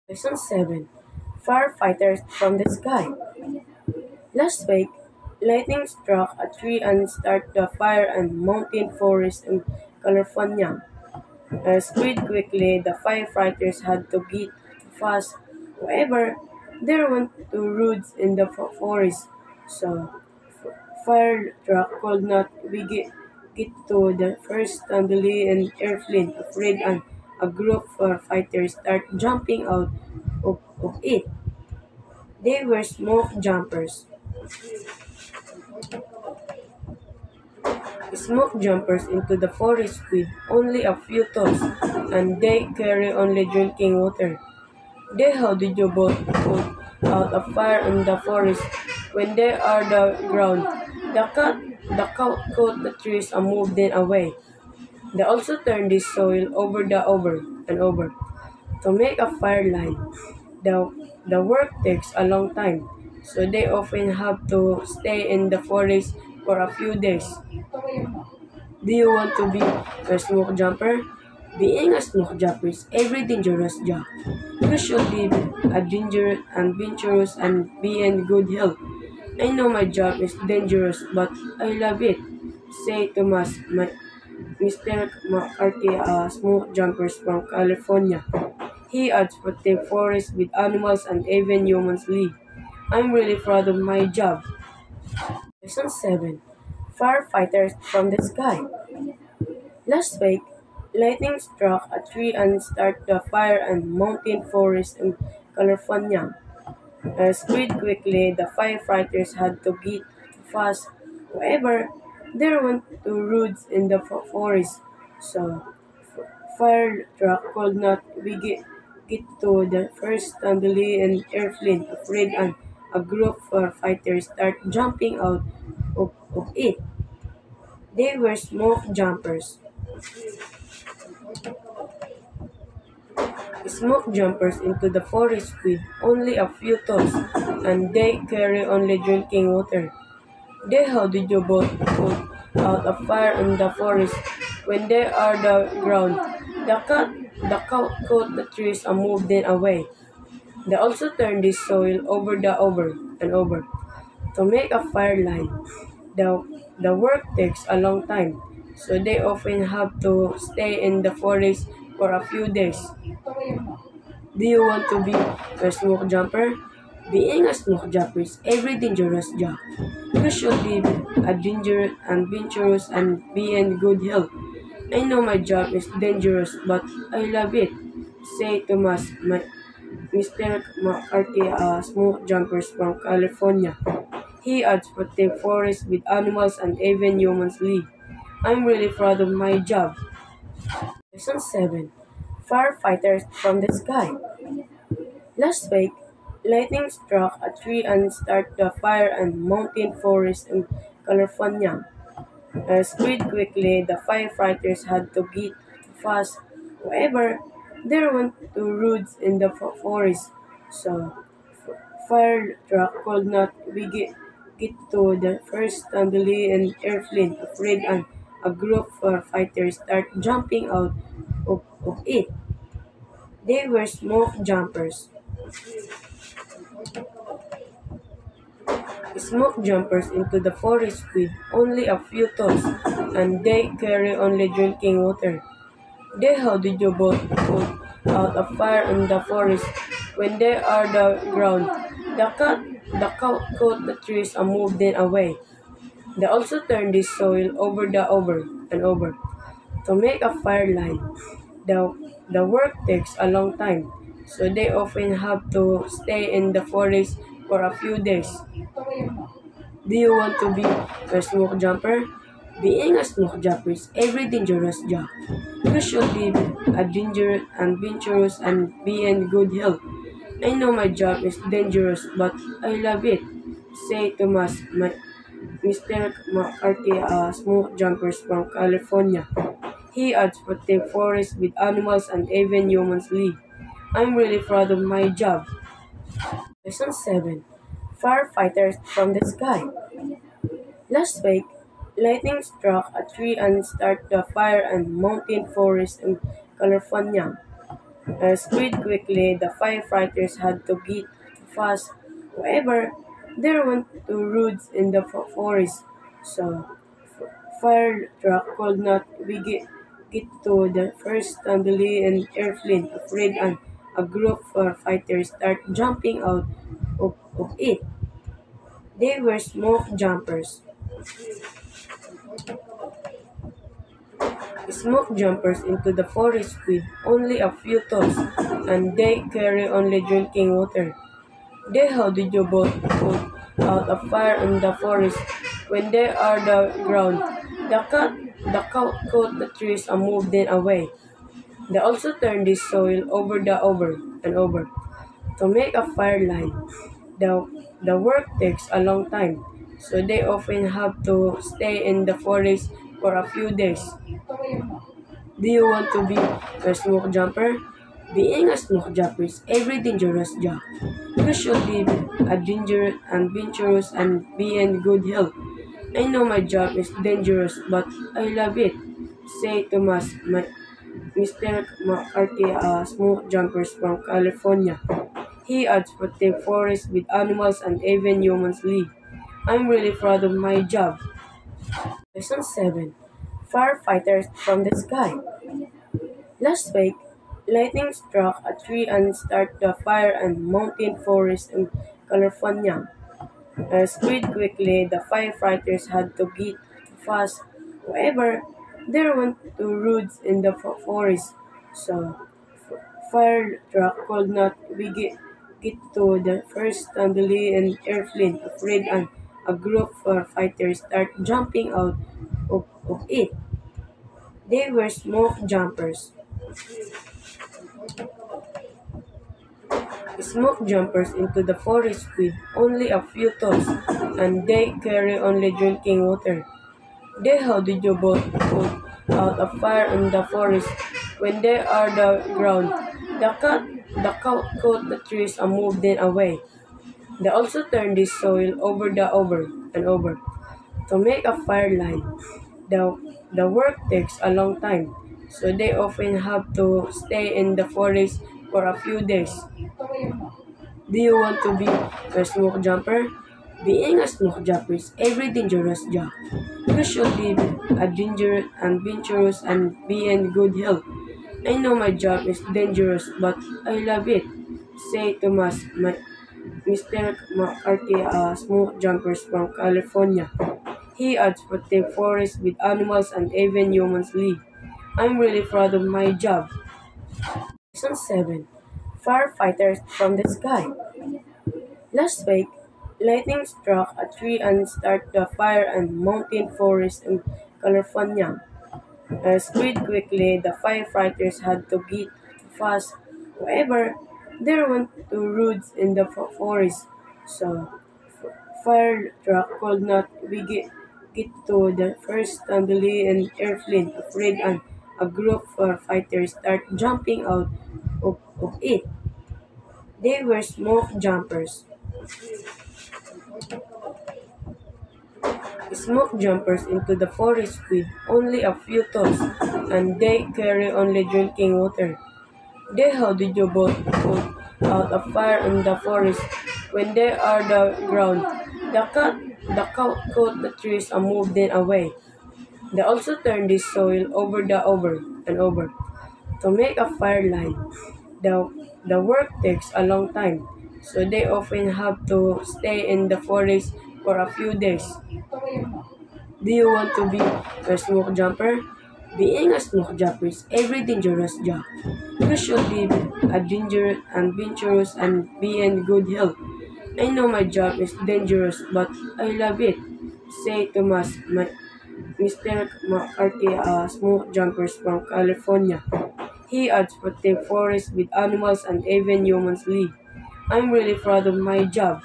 Lesson 7. Firefighters from the Sky. Last week, lightning struck a tree and started a fire and mountain forest in California. Spread quickly, the firefighters had to get fast. However, there weren't two roads in the forest, so fire truck could not get to the first tumbly and airplane afraid and a group of fighters start jumping out of it. They were smoke jumpers. Smoke jumpers into the forest with only a few tools, and they carry only drinking water. They how did you both put out a fire in the forest when they are the ground? The cow cut the trees and moved them away. They also turned the soil over and over to make a fire line. The, the work takes a long time, so they often have to stay in the forest for a few days. Do you want to be a smoke jumper? Being a smoke jumper is a very dangerous job. You should be adventurous and be in good health. I know my job is dangerous, but I love it. Say Thomas, Mr. McCarthy, smoke jumpers from California. He adds protect forests with animals and even humans live. I'm really proud of my job. Lesson 7. Firefighters from the Sky. Last week, lightning struck a tree and started a fire and mountain forest in California. Spread quickly, the firefighters had to get fast. However, there weren't two roads in the forest, so fire truck could not get to the first tumbly and airplane afraid and a group of fighters start jumping out of it. They were smoke jumpers. Smoke jumpers into the forest with only a few tools, and they carry only drinking water. They how did you both put out a fire in the forest when they are the ground? The cow cut the trees and moved them away. They also turned the soil over and over to make a fire line. The work takes a long time, so they often have to stay in the forest for a few days. Do you want to be a smoke jumper? Being a smoke jumper is a very dangerous job. You should be adventurous and be in good health. I know my job is dangerous, but I love it. Say Thomas, Mr. McCarthy, smoke jumpers from California. He adds protect forests with animals and even humans live. I'm really proud of my job. Lesson 7. Firefighters from the Sky. Last week, lightning struck a tree and started a fire and mountain forest in California. Spread quickly, the firefighters had to get fast. However, there weren't two roads in the forest, so fire truck could not get to the first tumbly and airplane afraid and a group of fighters start jumping out of it. They were smoke jumpers. Smoke jumpers into the forest with only a few tools, and they carry only drinking water. They how did you both put out a fire in the forest when they are the ground? The cow cut the trees and moved them away. They also turned the soil over and over to make a fire line. The work takes a long time, so they often have to stay in the forest for a few days. Do you want to be a smoke jumper? Being a smoke jumper is a very dangerous job. You should be adventurous and be in good health. I know my job is dangerous, but I love it. Say Thomas, Mr. McCarthy, smoke jumpers from California. He adds protect forests with animals and even humans live. I'm really proud of my job. Lesson 7. Firefighters from the Sky. Last week, lightning struck a tree and started a fire and mountain forest in California. Speed quickly, the firefighters had to get fast. However, there were two roads in the forest, so fire truck could not get to the first Stanley and airplane afraid and a group of fighters start jumping out of it. They were smoke jumpers. Smoke jumpers into the forest with only a few tools, and they carry only drinking water. They how did you both put out a fire in the forest when they are the ground? The cow cut the trees and moved them away. They also turn the soil over and over to make a fire line. The, the work takes a long time, so they often have to stay in the forest for a few days. Do you want to be a smoke jumper? Being a smoke jumper is every dangerous job. You should be adventurous and be in good health. I know my job is dangerous, but I love it. Say Thomas, Mr. McCarthy, smoke jumpers from California. He adds protect forests with animals and even humans live. I'm really proud of my job. Lesson 7. Firefighters from the sky. Last week, lightning struck a tree and started a fire in mountain forest in California. Spread quickly, the firefighters had to get fast. However, there were two roads in the forest, so fire truck could not get to the first Stanley and airplane afraid and a group of fighters start jumping out of it. They were smoke jumpers. Smoke jumpers into the forest with only a few tools, and they carry only drinking water. They how did you both put out a fire in the forest when they are the ground? The cow cut the trees and moved them away. They also turn the soil over and over to make a fire line. The, the work takes a long time, so they often have to stay in the forest for a few days. Do you want to be a smoke jumper? Being a smoke jumper is every dangerous job. You should be adventurous and be in good health. I know my job is dangerous, but I love it. Say Thomas, Mr. McCarthy, smoke jumpers from California. He adds protect forests with animals and even humans live. I'm really proud of my job. Lesson 7. Firefighters from the sky. Last week, lightning struck a tree and started a fire in mountain forest in California. Spread quickly, the firefighters had to get fast. However, there were two roads in the forest, so fire truck could not get to the first Stanley and airplane afraid and a group of fighters start jumping out of it. They were smoke jumpers. Smoke jumpers into the forest with only a few tools, and they carry only drinking water. They how did you both put out a fire in the forest when they are the ground? The cow cut the trees and moved them away. They also turn the soil over and over to make a fire line. The, the work takes a long time, so they often have to stay in the forest for a few days. Do you want to be a smoke jumper? Being a smoke jumper is every dangerous job. You should be adventurous and be in good health. I know my job is dangerous, but I love it. Say Thomas, Mr. McCarthy, smoke jumpers from California. He adds protect forests with animals and even humans live. I'm really proud of my job.